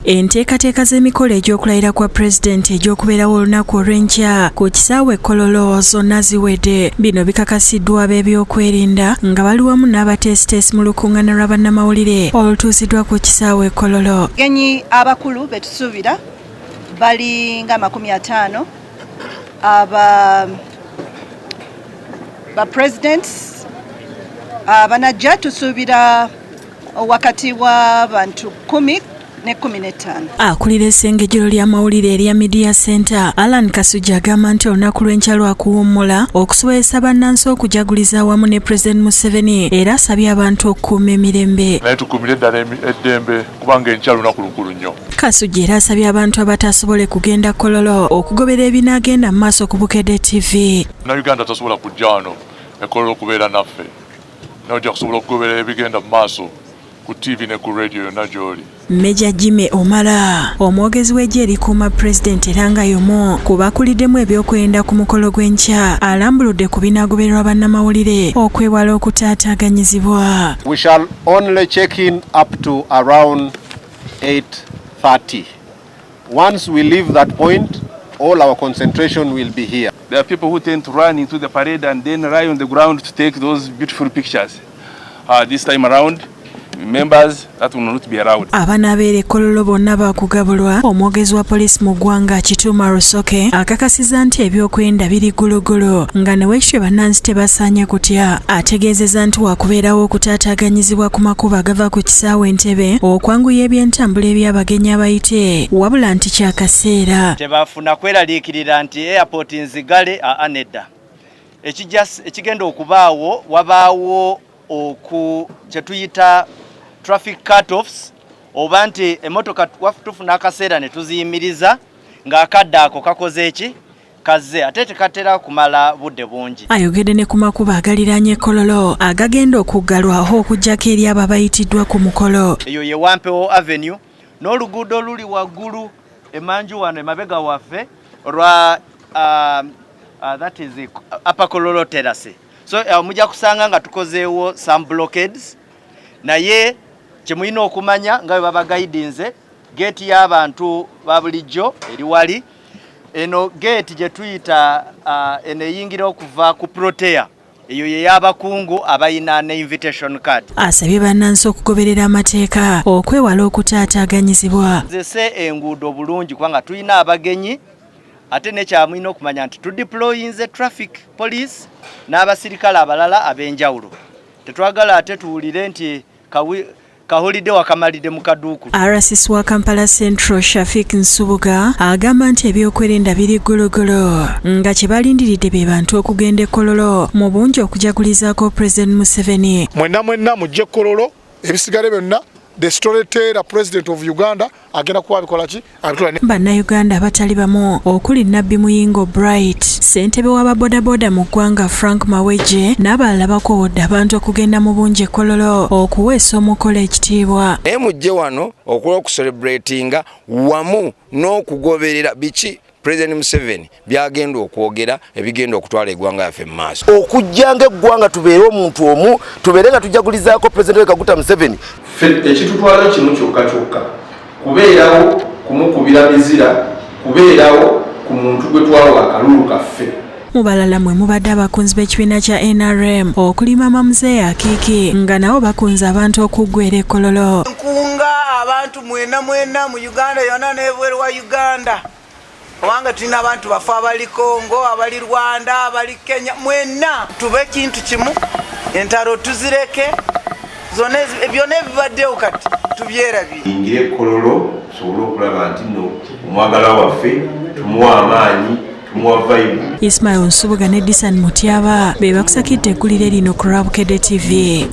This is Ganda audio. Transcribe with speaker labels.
Speaker 1: Enteekateeka z'emikolo egy'okulayira kwa pulezidenti egy'okubeerawo olunaku olw'enkya ku kisaawe Kololo zonna ziwedde. Bino bikakasiddwa ab'ebyokwerinda nga bali wamu n'abateesiteesi mu lukuŋŋaana lwa bannamawulire olutuuziddwa ku kisaawe Kololo.
Speaker 2: Abagenyi abakulu be tusuubira bali nga 50 ba presidents banajja tusuubira wakati w'abantu 10 ne 15.
Speaker 1: Akulira essengejero lya mawulire erya Media Center Alan Kasujja agamba nti olunaku lw'enkya lwa kuwummula okusobozesa bannansi okujaguliza awamu ne President Museveni era asabye abantu okukuuma emirembe.
Speaker 3: Naye tukuumire eddala eddembe kubanga enkya lunaku lukulu nnyo.
Speaker 1: Kasujja era asabye abantu abatasobole kugenda Kololo okugobera ebinaagenda mu maaso ku Bukedde TV.
Speaker 3: Uganda tasobola kujja wano ekololo okubeera naffe. Nojja kusobola okugobera ebigenda mu maaso ku TV ne ku radio yonna gy'oli.
Speaker 1: Meja Jimmy Omala omwogezi w'eggye erikuuma pulezidenti era nga y'omu ku bakuliddemu ebyokwerinda ku mukolo gw'enkya alambuludde ku binaagobererwa bannamawulire okwewala okutaataaganyizibwa.
Speaker 4: We shall only check in up to around 8:30. Once we leave that point, all our concentration will be here.
Speaker 5: There are people who tend to run into the parade and then lie on the ground to take those beautiful pictures. This time around, members that will not be allowed.
Speaker 1: Abanabeera Kololo bonna baakugabulwa. Omwogezi wa poliisi mu ggwanga Kituma Rusoke akakasiza nti ebyokwerinda biri gulugulu nga ne weekitwe bannansi tebasaanye kutya. Ategeezezza nti waakubeerawo okutaataaganyizibwa ku makubo agava ku kisaawe Entebbe okwanguya eby'entambula eby'abagenyi abayite wabula nti kyakaseera.
Speaker 6: Tebafuna kweraliikirira nti airport nzigale nedda. Ekigenda okubaawo wabaawo kye tuyita traffic cut-offs oba nti emotoka tufuna akaseera ne tuziyimiriza ng'akadde ako kakoze eki kaze ate tekatera kumala budde bungi.
Speaker 1: Ayogedde ne ku makubo agaliraanye Kololo agagenda okuggalwaho okuggyako eri abo abayitiddwa ku mukolo.
Speaker 6: Eyo ye Wampewo Avenue n'oluguudo oluli waggulu emanju wano emabega waffe olwa that is Upper Kololo Terrace. So mujja kusanga nga tukozeewo some blockades naye kyemulina okumanya nga baba guidinze gate y'abantu babulijjo eri wali eno gate gye tuyita eneyingira okuva ku Protea eyo ye y'abakungu abayina ne invitation card.
Speaker 1: Asabye bannansi okugoberera amateeka okwewala okutaataaganyizibwa.
Speaker 6: Zese enguudo bulungi kubanga tulina abagenyi ate nekyamulina okumanya nti tudeployinze traffic police n'abasirikale abalala ab'enjawulo. Tetwagala ate tuwulire nti kahulidde wakamalidde mu kaduuku.
Speaker 1: RCC wa Kampala Central Shafik Nsubuga agamba nti ebyokwerinda biri gulugulu nga kye balindiridde be bantu okugenda e Kololo mu bungi okujagulizaako President Museveni.
Speaker 7: Mwenna mujje Kololo ebisigale byonna the storyteller president of Uganda agenda kuba bikola ki
Speaker 1: Bannayuganda abatali bamu okuli Nabbi Muyingo Bright ssentebe w'ababodaboda mu ggwanga Frank Maweje n'abalala bakoowodde abantu okugenda mu bungi Kololo okuweesa omukolo ekitiibwa.
Speaker 8: Naye mujje wano okukola okucelebratinga wamu n'okugoberera biki President Museveni byagenda okwogera ebigenda okutwala eggwanga yaffe mu maaso.
Speaker 9: Okujjanga eggwanga tubeere omuntu omu tubeere nga tujagulizaako President Kaguta Museveni.
Speaker 10: Ekitutwala kimu kyokka kubeerawo kumukubira mizira kubeerawo ku muntu gwe twawa akalulu kaffe.
Speaker 1: Mu balala mwe mubadde abakunzi b'ekibiina kya NRM okuli Mama Muzeeyi Akiiki nga nabo bakunze abantu okuggwera e Kololo.
Speaker 11: Nkunga abantu mwena mu Uganda yonna n'ebweru wa Uganda. Wanga tulina abantu bafa abali Congo, abali Rwanda, abali Kenya, mwena tube kintu kimu entaro tuzireke zone byone bibaddewo kati tubyerabye.
Speaker 10: Ingire Kololo tusobole okulaba nti no omwagala waffe tumuwa amaanyi tumuwa vibe.
Speaker 1: Ismail Nsubuga ne Disan Mutyaba be bakusakidde eggulire lino ku Bukedde TV.